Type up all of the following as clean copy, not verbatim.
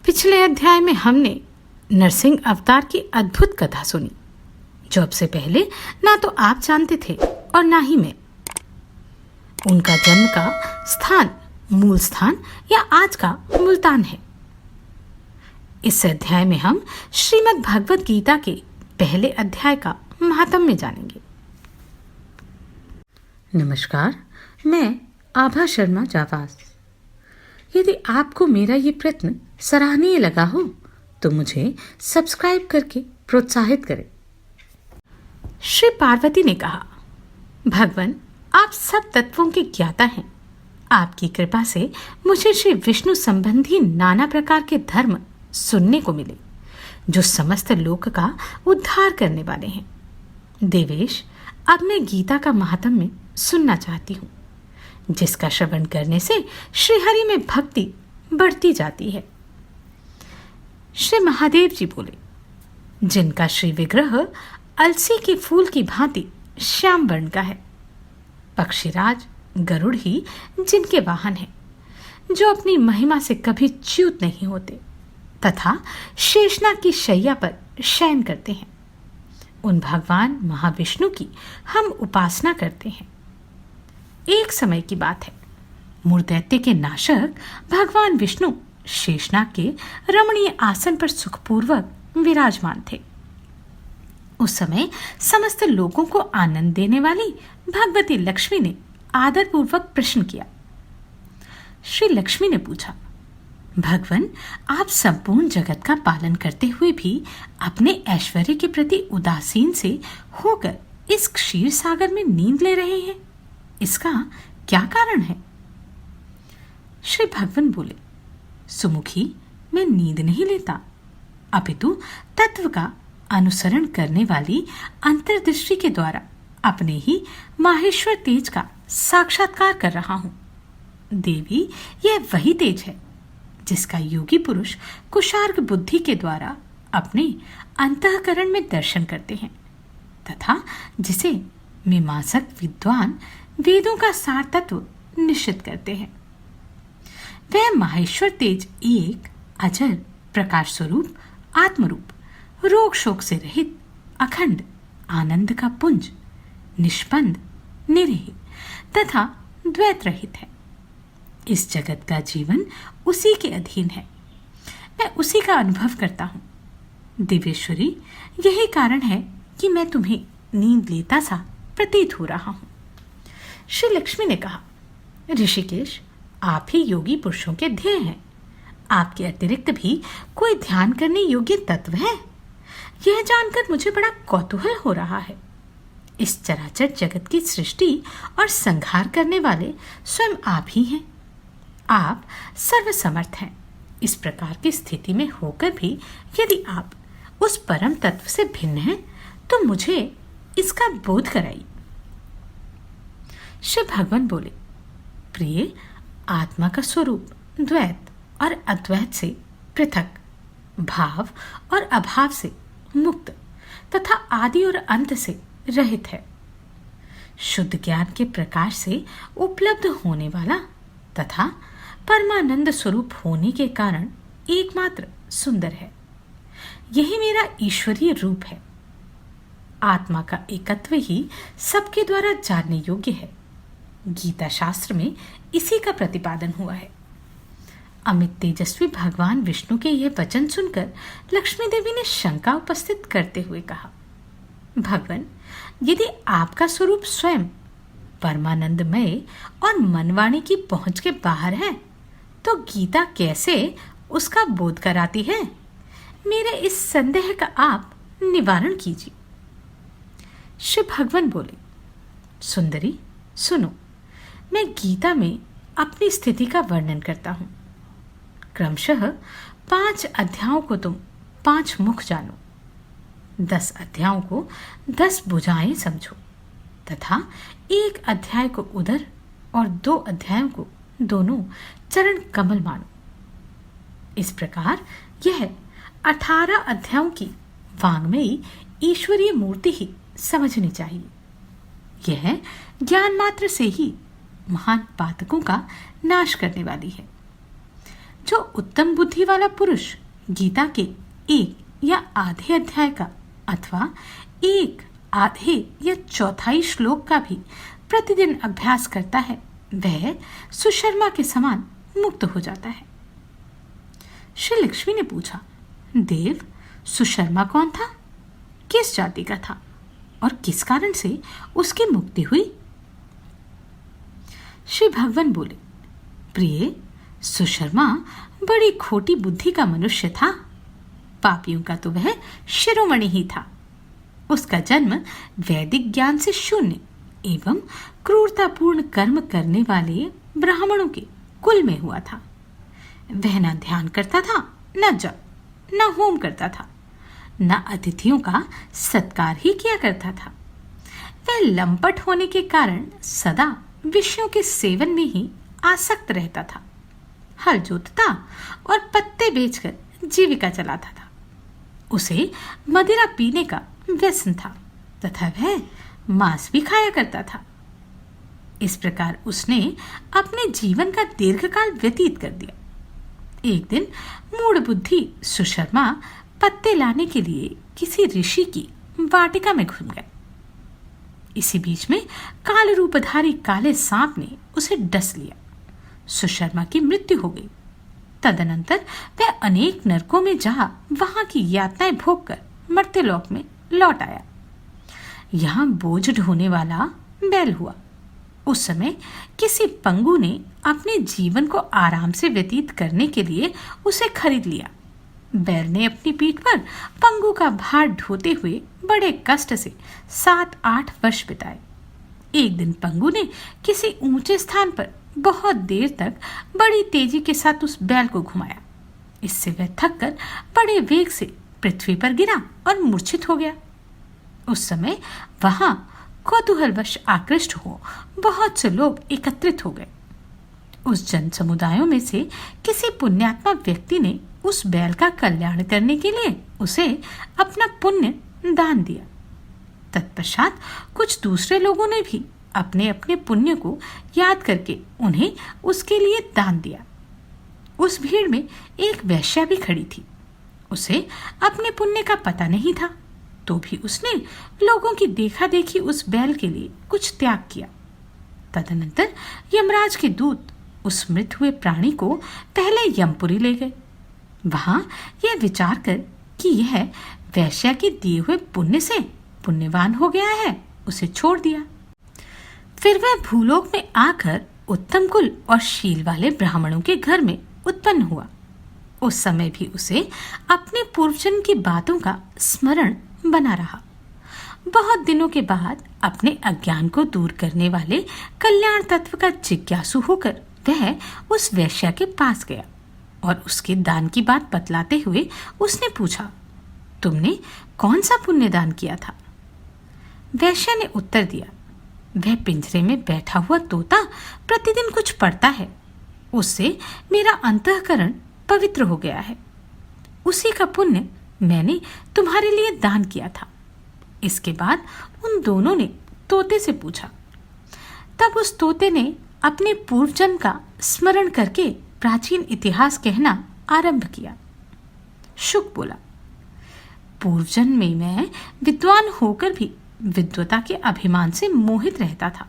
पिछले अध्याय में हमने नरसिंह अवतार की अद्भुत कथा सुनी, जो अब से पहले ना तो आप जानते थे और ना ही मैं। उनका जन्म का स्थान मूल स्थान या आज का मुल्तान है। इस अध्याय में हम श्रीमद् भगवद गीता के पहले अध्याय का महात्म्य जानेंगे। नमस्कार, मैं आभा शर्मा जावास। यदि आपको मेरा ये प्रयत्न सराहनीय लगा हो तो मुझे सब्सक्राइब करके प्रोत्साहित करें। श्री पार्वती ने कहा, भगवान, आप सब तत्वों के ज्ञाता हैं। आपकी कृपा से मुझे श्री विष्णु संबंधी नाना प्रकार के धर्म सुनने को मिले, जो समस्त लोक का उद्धार करने वाले हैं। देवेश, अब मैं गीता का महात्म्य सुनना चाहती हूँ, जिसका श्रवण करने से श्रीहरि में भक्ति बढ़ती जाती है। श्री महादेव जी बोले, जिनका श्री विग्रह अलसी के फूल की भांति श्याम वर्ण का है, पक्षीराज गरुड़ ही जिनके वाहन हैं, जो अपनी महिमा से कभी च्युत नहीं होते तथा शेषनाग की शैया पर शयन करते हैं, उन भगवान महाविष्णु की हम उपासना करते हैं। एक समय की बात है, मूर्दैत्य के नाशक भगवान विष्णु शेषनाग के रमणीय आसन पर सुखपूर्वक विराजमान थे। उस समय समस्त लोगों को आनंद देने वाली भगवती लक्ष्मी ने आदरपूर्वक प्रश्न किया। श्री लक्ष्मी ने पूछा, भगवान, आप संपूर्ण जगत का पालन करते हुए भी अपने ऐश्वर्य के प्रति उदासीन से होकर इस क्षीर सागर में नींद ले रहे हैं, इसका क्या कारण है? श्री भगवान बोले, सुमुखी, मैं नींद नहीं लेता, अपितु तत्व का अनुसरण करने वाली अंतर्दृष्टि के द्वारा अपने ही माहेश्वर तेज का साक्षात्कार कर रहा हूं। देवी, यह वही तेज है जिसका योगी पुरुष कुशार्ग बुद्धि के द्वारा अपने अंतःकरण में दर्शन करते हैं तथा जिसे मीमांसक विद्वान वेदों का सार तत्व निश्चित करते हैं। वह माहेश्वर तेज एक अजर प्रकाश स्वरूप आत्मरूप, रोग शोक से रहित, अखंड आनंद का पुंज, निष्पंद, निरह तथा द्वैत रहित है। इस जगत का जीवन उसी के अधीन है, मैं उसी का अनुभव करता हूँ। दिव्येश्वरी, यही कारण है कि मैं तुम्हें नींद लेता सा प्रतीत हो रहा हूँ। श्री लक्ष्मी ने कहा, ऋषिकेश, आप ही योगी पुरुषों के ध्येय हैं। आपके अतिरिक्त भी कोई ध्यान करने योग्य तत्व है? यह जानकर मुझे बड़ा कौतूहल हो रहा है। इस चराचर जगत की सृष्टि और संहार करने वाले स्वयं आप ही हैं। आप सर्वसमर्थ हैं। इस प्रकार की स्थिति में होकर भी यदि आप उस परम तत्व से भिन्न हैं, तो मुझे इसका बोध कराइए। श्री भगवान बोले, प्रिय, आत्मा का स्वरूप द्वैत और अद्वैत से पृथक, भाव और अभाव से मुक्त तथा आदि और अंत से रहित है। शुद्ध ज्ञान के प्रकाश से उपलब्ध होने वाला तथा परमानंद स्वरूप होने के कारण एकमात्र सुंदर है। यही मेरा ईश्वरीय रूप है। आत्मा का एकत्व ही सबके द्वारा जानने योग्य है। गीता शास्त्र में इसी का प्रतिपादन हुआ है। अमित तेजस्वी भगवान विष्णु के यह वचन सुनकर लक्ष्मी देवी ने शंका उपस्थित करते हुए कहा, भगवान, यदि आपका स्वरूप स्वयं परमानंदमय और मनवाणी की पहुंच के बाहर है, तो गीता कैसे उसका बोध कराती है? मेरे इस संदेह का आप निवारण कीजिए। श्री भगवान बोले, सुंदरी, सुनो, मैं गीता में अपनी स्थिति का वर्णन करता हूं। क्रमशः 5 अध्यायों को तुम 5 मुख जानो, 10 अध्यायों को 10 भुजाएं समझो तथा 1 अध्याय को उदर और 2 अध्यायों को दोनों चरण कमल मानो। इस प्रकार यह 18 अध्यायों की वाङ्मयी ईश्वरीय मूर्ति ही समझनी चाहिए। यह ज्ञान मात्र से ही महान पातकों का नाश करने वाली है। जो उत्तम बुद्धि वाला पुरुष गीता के एक या आधे अध्याय का अथवा एक आधे या चौथाई श्लोक का भी प्रतिदिन अभ्यास करता है वह सुशर्मा के समान मुक्त हो जाता है। श्री लक्ष्मी ने पूछा, देव, सुशर्मा कौन था? किस जाति का था और किस कारण से उसकी मुक्ति हुई? श्री भगवान बोले, प्रिय, सुशर्मा बड़ी खोटी बुद्धि का मनुष्य था। पापियों का तो वह शिरोमणि ही था। उसका जन्म वैदिक ज्ञान से शून्य एवं क्रूरतापूर्ण कर्म करने वाले ब्राह्मणों के कुल में हुआ था। वह न ध्यान करता था, न जप, न होम करता था, न अतिथियों का सत्कार ही किया करता था। वह लंपट होने के कारण सदा विषयों के सेवन में ही आसक्त रहता था। हल जोतता और पत्ते बेचकर जीविका चलाता था। उसे मदिरा पीने का व्यसन था तथा वह मांस भी खाया करता था। इस प्रकार उसने अपने जीवन का दीर्घकाल व्यतीत कर दिया। एक दिन मूढ़ बुद्धि सुशर्मा पत्ते लाने के लिए किसी ऋषि की वाटिका में घुस गया। इसी बीच में काल रूपधारी काले सांप ने उसे डस लिया। सुशर्मा की मृत्यु हो गई। तदनंतर वह अनेक नरकों में जा वहां की यातनाएं भोगकर मर्त्यलोक में लौट आया। यहां बोझ ढोने वाला बैल हुआ। उस समय किसी पंगु ने अपने जीवन को आराम से व्यतीत करने के लिए उसे खरीद लिया। बैल ने अपनी पीठ पर पंगु का भार ढोते हुए बड़े कष्ट से 7-8 वर्ष बिताए। एक दिन पंगु ने किसी ऊंचे स्थान पर बहुत देर तक बड़ी तेजी के साथ उस बैल को घुमाया। इससे वह थककर बड़े वेग से पृथ्वी पर गिरा और मूर्छित हो गया। उस समय वहां कौतूहलवश आकृष्ट हो बहुत से लोग एकत्रित हो गए। उस जन समुदायों में से किसी पुण्यात्मा व्यक्ति ने उस बैल का कल्याण करने के लिए उसे अपना पुण्य दान दिया। तत्पश्चात कुछ दूसरे लोगों ने भी अपने अपने पुण्य को याद करके उन्हें उसके लिए दान दिया। उस भीड़ में एक वैश्या भी खड़ी थी। उसे अपने पुण्य का पता नहीं था, तो भी उसने लोगों की देखा देखी उस बैल के लिए कुछ त्याग किया। तदनंतर यमराज के दूत उस मृत हुए प्राणी को पहले यमपुरी ले गए। वहां यह विचार कर कि यह वैश्या के दिए हुए पुण्य से पुण्यवान हो गया है, उसे छोड़ दिया। फिर वह भूलोक में आकर उत्तम कुल और शील वाले ब्राह्मणों के घर में उत्पन्न हुआ। उस समय भी उसे अपने पूर्वजन्म की बातों का स्मरण बना रहा। बहुत दिनों के बाद अपने अज्ञान को दूर करने वाले कल्याण तत्व का जिज्ञासु होकर वह उस वैश्या के पास गया और उसके दान की बात बतलाते हुए उसने पूछा, तुमने कौन सा पुण्य दान किया था? वैश्या ने उत्तर दिया, वह पिंजरे में बैठा हुआ तोता प्रतिदिन कुछ पढ़ता है, उससे मेरा अंतःकरण पवित्र हो गया है। उसी का पुण्य मैंने तुम्हारे लिए दान किया था। इसके बाद उन दोनों ने तोते से पूछा। तब उस तोते ने अपने पूर्वजन्म का स्मरण करके प्राचीन इतिहास कहना आरंभ किया। शुक बोला, पूर्वजन्म में मैं विद्वान होकर भी विद्वता के अभिमान से मोहित रहता था।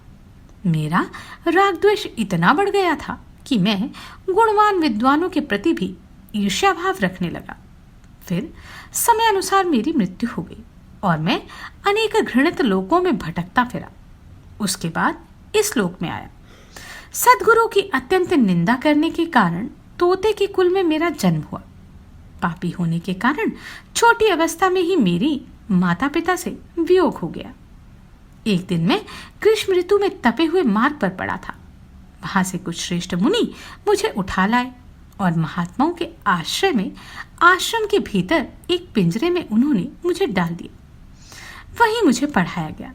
मेरा राग द्वेष इतना बढ़ गया था कि मैं गुणवान विद्वानों के प्रति भी ईर्ष्याभाव रखने लगा। फिर समय अनुसार मेरी मृत्यु हो गई और मैं अनेक घृणित लोकों में भटकता फिरा। उसके बाद इस लोक में आया। सद्गुरु की अत्यंत निंदा करने के कारण तोते के कुल में मेरा जन्म हुआ। पापी होने के कारण छोटी अवस्था में ही मेरी माता पिता से वियोग हो गया। एक दिन मैं ग्रीष्म ऋतु में तपे हुए मार्ग पर पड़ा था। वहां से कुछ श्रेष्ठ मुनि मुझे उठा लाए और महात्माओं के आश्रय में आश्रम के भीतर एक पिंजरे में उन्होंने मुझे डाल दिया। वहीं मुझे पढ़ाया गया।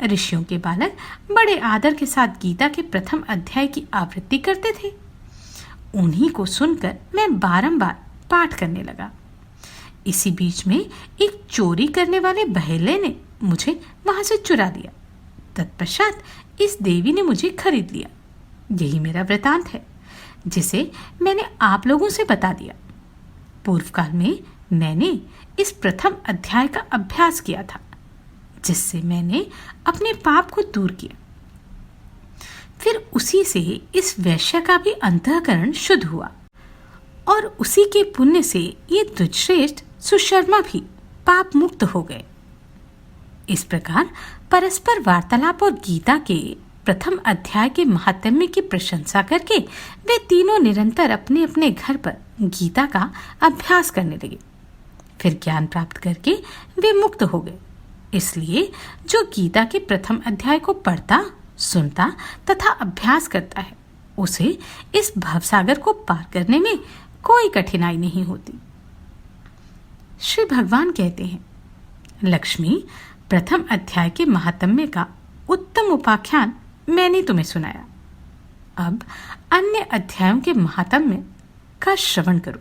ऋषियों के बालक बड़े आदर के साथ गीता के प्रथम अध्याय की आवृत्ति करते थे। उन्हीं को सुनकर मैं बारंबार पाठ करने लगा। इसी बीच में एक चोरी करने वाले बहेले ने मुझे वहां से चुरा लिया। तत्पश्चात इस देवी ने मुझे खरीद लिया। यही मेरा वृतांत है। जिसे मैंने आप लोगों से बता दिया। पूर्व काल में मैंने इस प्रथम अध्याय का अभ्यास किया था, जिससे मैंने अपने पाप को दूर किया। फिर उसी से इस वैश्य का भी अंतःकरण शुद्ध हुआ और उसी के पुण्य से ये द्विजश्रेष्ठ सुशर्मा भी पाप मुक्त हो गए। इस प्रकार परस्पर वार्तालाप और गीता के प्रथम अध्याय के महात्म्य की प्रशंसा करके वे तीनों निरंतर अपने अपने घर पर गीता का अभ्यास करने लगे। फिर ज्ञान प्राप्त करके वे मुक्त हो गए। इसलिए जो गीता के प्रथम अध्याय को पढ़ता, सुनता तथा अभ्यास करता है, उसे इस भवसागर को पार करने में कोई कठिनाई नहीं होती। श्री भगवान कहते हैं, लक्ष्मी, प्रथम अध्याय के महात्म्य का उत्तम उपाख्यान मैंने तुम्हें सुनाया। अब अन्य अध्यायों के महात्म्य का श्रवण करो।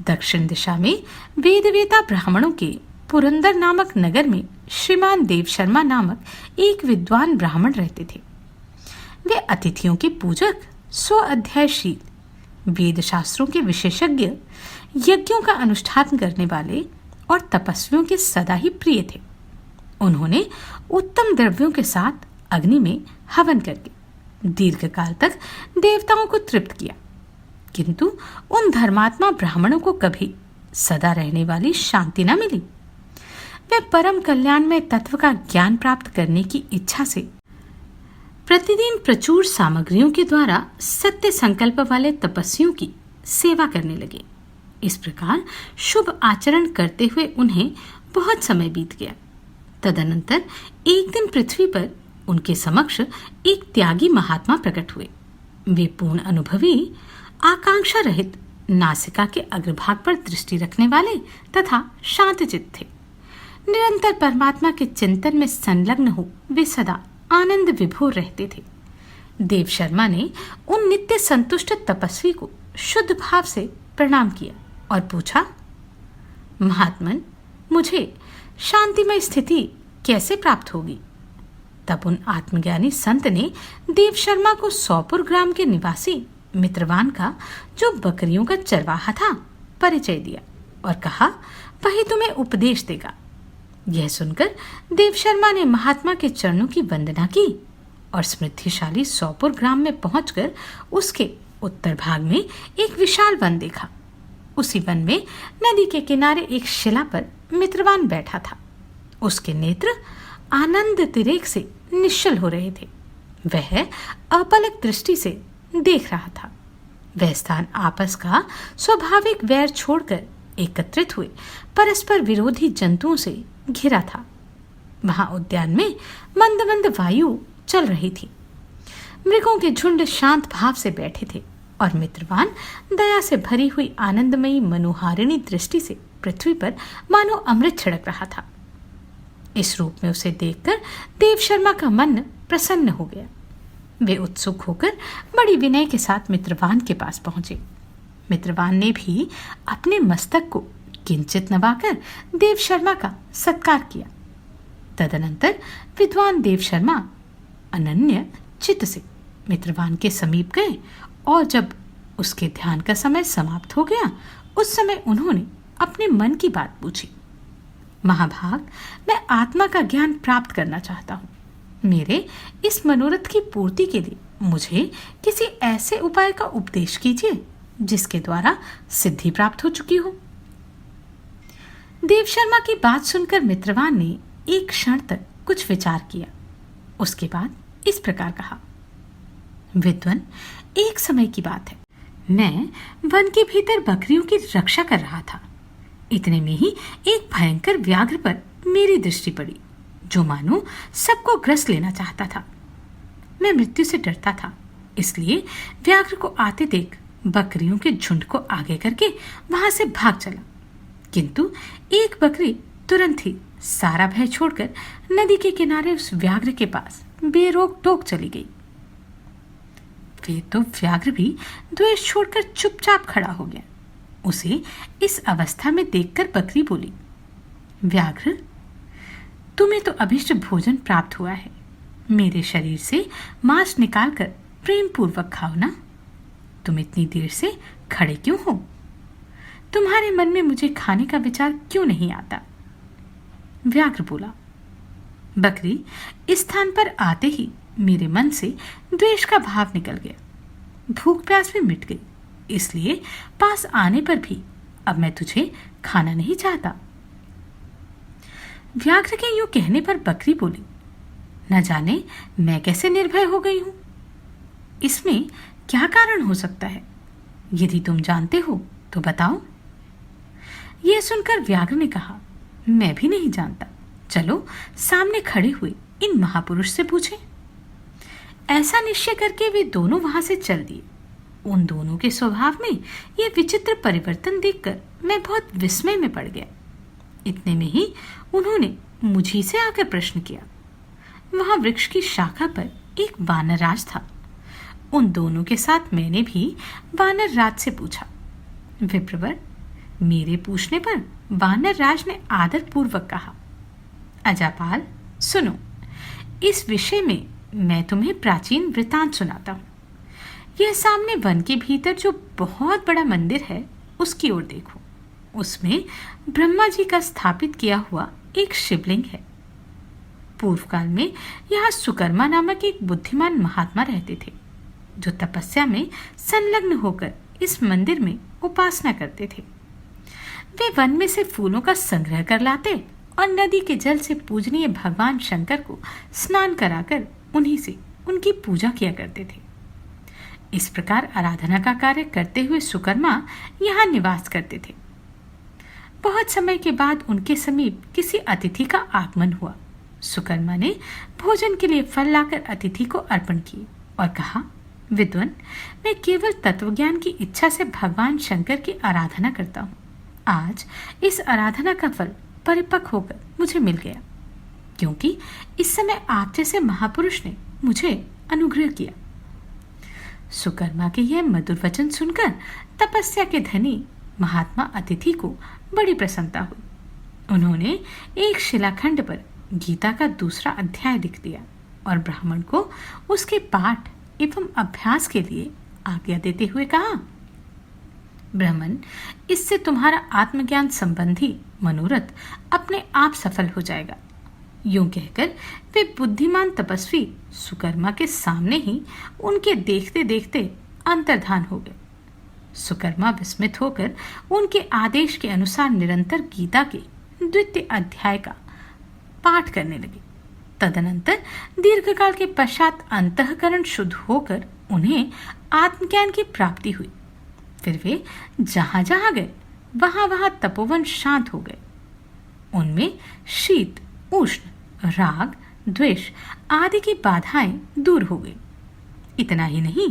दक्षिण दिशा में वेदवेता ब्राह्मणों के पुरंदर नामक नगर में श्रीमान देव शर्मा नामक एक विद्वान ब्राह्मण रहते थे। वे अतिथियों के पूजक, स्वाध्यायशील, वेद शास्त्रों के विशेषज्ञ, यज्ञों का अनुष्ठान करने वाले और तपस्वियों के सदा ही प्रिय थे। उन्होंने उत्तम द्रव्यों के साथ अग्नि में हवन करके दीर्घकाल तक देवताओं को तृप्त किया, किंतु उन धर्मात्मा ब्राह्मणों को कभी सदा रहने वाली शांति न मिली। वे परम कल्याण में तत्व का ज्ञान प्राप्त करने की इच्छा से प्रतिदिन प्रचुर सामग्रियों के द्वारा सत्य संकल्प वाले तपस्वियों की सेवा करने लगे। इस प्रकार शुभ आचरण करते हुए उन्हें बहुत समय बीत गया। तदनंतर एक दिन पृथ्वी पर उनके समक्ष एक त्यागी महात्मा प्रकट हुए। वे पूर्ण अनुभवी, आकांक्षा रहित, नासिका के अग्रभाग पर दृष्टि रखने वाले तथा शांतचित्त थे। निरंतर परमात्मा के चिंतन में संलग्न हो वे सदा आनंद विभोर रहते थे। देव शर्मा ने उन नित्य संतुष्ट तपस्वी को शुद्ध भाव से प्रणाम किया और पूछा, महात्मन, मुझे शांतिमय स्थिति कैसे प्राप्त होगी? तब उन आत्मज्ञानी संत ने देव शर्मा को सौपुर ग्राम के निवासी मित्रवान का, जो बकरियों का चरवाहा था, परिचय दिया और कहा, वही तुम्हें उपदेश देगा। यह सुनकर देव शर्मा ने महात्मा के चरणों की वंदना की और समृद्धिशाली सौपुर ग्राम में पहुंचकर उसके उत्तर भाग में एक विशाल वन देखा। उसी वन में नदी के किनारे एक शिला पर मित्रवान बैठा था। उसके नेत्र आनंद तिरेक से निश्चल हो रहे थे। वह अपलक दृष्टि से देख रहा था। वह स्थान आपस का स्वाभाविक वैर छोड़कर एकत्रित हुए परस्पर विरोधी जंतुओं से घिरा था। वहां उद्यान में मंद मंद वायु चल रही थी। मृगों के झुंड शांत भाव से बैठे थे और मित्रवान दया से भरी हुई आनंदमयी मनोहारिणी दृष्टि से पृथ्वी पर मानो अमृत छिड़क रहा था। इस रूप में उसे देखकर देव शर्मा का मन प्रसन्न हो गया। वे उत्सुक होकर बड़ी विनय के साथ मित्रवान के पास पहुंचे। मित्रवान ने भी अपने मस्तक को किंचित नवाकर देव शर्मा का सत्कार किया। तदनंतर विद्वान देव शर्मा अनन्य चित्त से मित्रवान के समीप गए और जब उसके ध्यान का समय समाप्त हो गया, उस समय उन्होंने अपने मन की बात पूछी। महाभाग, मैं आत्मा का ज्ञान प्राप्त करना चाहता हूँ। मेरे इस मनोरथ की पूर्ति के लिए मुझे किसी ऐसे उपाय का उपदेश कीजिए जिसके द्वारा सिद्धि प्राप्त हो चुकी हो। देव शर्मा की बात सुनकर मित्रवान ने एक क्षण तक कुछ विचार किया। उसके बाद इस प्रकार कहा, विद्वन, एक समय की बात है, मैं वन के भीतर बकरियों की रक्षा कर रहा था। इतने में ही एक भयंकर व्याघ्र पर मेरी दृष्टि पड़ी, जो मानो सबको ग्रस लेना चाहता था। मैं मृत्यु से डरता था, इसलिए व्याघ्र को आते देख बकरियों के झुंड को आगे करके वहां से भाग चला। किंतु एक बकरी तुरंत ही सारा भय छोड़कर नदी के किनारे उस व्याघ्र के पास बेरोक टोक चली गई। फिर तो व्याघ्र भी द्वेष छोड़कर चुपचाप खड़ा हो गया। उसे इस अवस्था में देखकर बकरी बोली, व्याघ्र, तुम्हें तो अभिष्ट भोजन प्राप्त हुआ है। मेरे शरीर से मांस निकालकर प्रेम पूर्वक खाओ ना। तुम इतनी देर से खड़े क्यों हो? तुम्हारे मन में मुझे खाने का विचार क्यों नहीं आता? व्याघ्र बोला। बकरी, इस स्थान पर आते ही मेरे मन से द्वेष का भाव निकल गया। भूख प्यास भी मिट गई, इसलिए पास आने पर भी अब मैं तुझे खाना नहीं चाहता। व्याघ्र के यूं कहने पर बकरी बोली, न जाने मैं कैसे निर्भय हो गई हूं। इसमें क्या कारण हो सकता है? यदि तुम जानते हो तो बताओ। यह सुनकर व्याघ्र ने कहा, मैं भी नहीं जानता। चलो सामने खड़े हुए इन महापुरुष से पूछें। ऐसा निश्चय करके वे दोनों वहां से चल दिए। उन दोनों के स्वभाव में यह विचित्र परिवर्तन देखकर मैं बहुत विस्मय में पड़ गया। इतने में ही उन्होंने मुझी से आकर प्रश्न किया। वहां वृक्ष की शाखा पर एक वानरराज था। उन दोनों के साथ मैंने भी वानरराज से पूछा। विप्रवर, मेरे पूछने पर वानरराज ने आदर पूर्वक कहा, अजापाल सुनो, इस विषय में मैं तुम्हें प्राचीन वृतांत सुनाता हूं। यह सामने वन के भीतर जो बहुत बड़ा मंदिर है उसकी ओर देखो। उसमें ब्रह्मा जी का स्थापित किया हुआ एक शिवलिंग है। पूर्व काल में यहाँ सुकर्मा नामक एक बुद्धिमान महात्मा रहते थे, जो तपस्या में संलग्न होकर इस मंदिर में उपासना करते थे। वे वन में से फूलों का संग्रह कर लाते और नदी के जल से पूजनीय भगवान शंकर को स्नान कराकर उन्हीं से उनकी पूजा किया करते थे। इस प्रकार आराधना का कार्य करते हुए सुकर्मा यहाँ निवास करते थे। बहुत समय के बाद उनके समीप किसी अतिथि का आगमन हुआ। सुकर्मा ने भोजन के लिए फल लाकर अतिथि को अर्पण किए और कहा, विद्वान, मैं केवल तत्वज्ञान की इच्छा से भगवान शंकर की आराधना करता हूँ। आज इस आराधना का फल परिपक्व होकर मुझे मिल गया, क्योंकि इस समय आप जैसे महापुरुष ने मुझे अनुग्रह किया। सुकर्मा के यह मधुर वचन सुनकर तपस्या के धनी महात्मा अतिथि को बड़ी प्रसन्नता हुई। उन्होंने एक शिलाखंड पर गीता का दूसरा अध्याय लिख दिया और ब्राह्मण को उसके पाठ एवं अभ्यास के लिए आज्ञा देते हुए कहा, ब्राह्मण, इससे तुम्हारा आत्मज्ञान संबंधी मनोरथ अपने आप सफल हो जाएगा। यूं कहकर वे बुद्धिमान तपस्वी सुकर्मा के सामने ही उनके देखते देखते अंतर्धान हो गए। सुकर्मा विस्मित होकर उनके आदेश के अनुसार निरंतर गीता के द्वितीय अध्याय का पाठ करने लगे। तदनंतर दीर्घकाल के पश्चात अंतःकरण शुद्ध होकर उन्हें आत्मज्ञान की प्राप्ति हुई। फिर वे जहां जहां गए वहां वहां तपोवन शांत हो गए। उनमें शीत, उष्ण, राग, द्वेष आदि की बाधाएं दूर हो गई। इतना ही नहीं,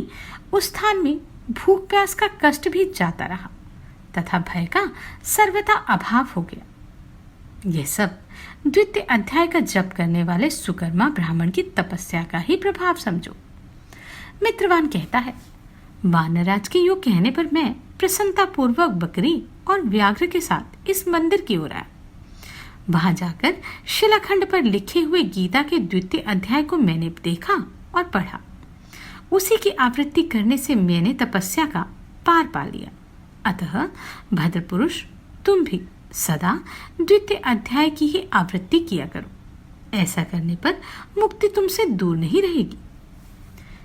उस स्थान में भूख प्यास का कष्ट भी जाता रहा तथा भय का सर्वथा अभाव हो गया। यह सब द्वितीय अध्याय का जप करने वाले सुकर्मा ब्राह्मण की तपस्या का ही प्रभाव समझो। मित्रवान कहता है, वानरराज के यूं कहने पर मैं प्रसन्नता पूर्वक बकरी और व्याघ्र के साथ इस मंदिर की ओर आया। वहां जाकर शिलाखंड पर लिखे हुए गीता के द्वितीय अध्याय को मैंने देखा और पढ़ा। उसी की आवृत्ति करने से मैंने तपस्या का पार पा लिया। अतः भद्र पुरुष, तुम भी सदा द्वितीय अध्याय की ही आवृत्ति किया करो। ऐसा करने पर मुक्ति तुमसे दूर नहीं रहेगी।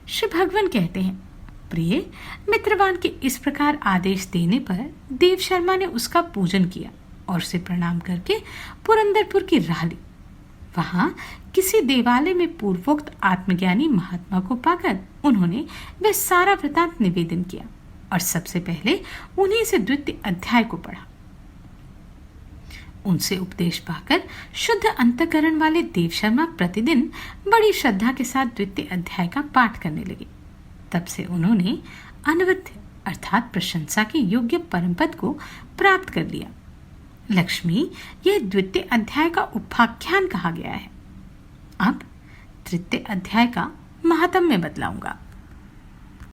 श्री भगवान कहते हैं, प्रिय, मित्रवान के इस प्रकार आदेश देने पर देव शर्मा ने उसका पूजन किया और उसे प्रणाम करके पुरंदरपुर की राह ली। वहां किसी देवालय में पूर्वोक्त आत्मज्ञानी महात्मा को पाकर उन्होंने वह सारा वृतांत निवेदन किया और सबसे पहले उन्हीं से द्वितीय अध्याय को पढ़ा। उनसे उपदेश पाकर शुद्ध अंतःकरण वाले देव शर्मा प्रतिदिन बड़ी श्रद्धा के साथ द्वितीय अध्याय का पाठ करने लगे। तब से उन्होंने अनवद्य अर्थात प्रशंसा के योग्य परमपद को प्राप्त कर लिया। लक्ष्मी, यह द्वितीय अध्याय का उपाख्यान कहा गया है। अब तृतीय अध्याय का महात्म्य बतलाऊंगा।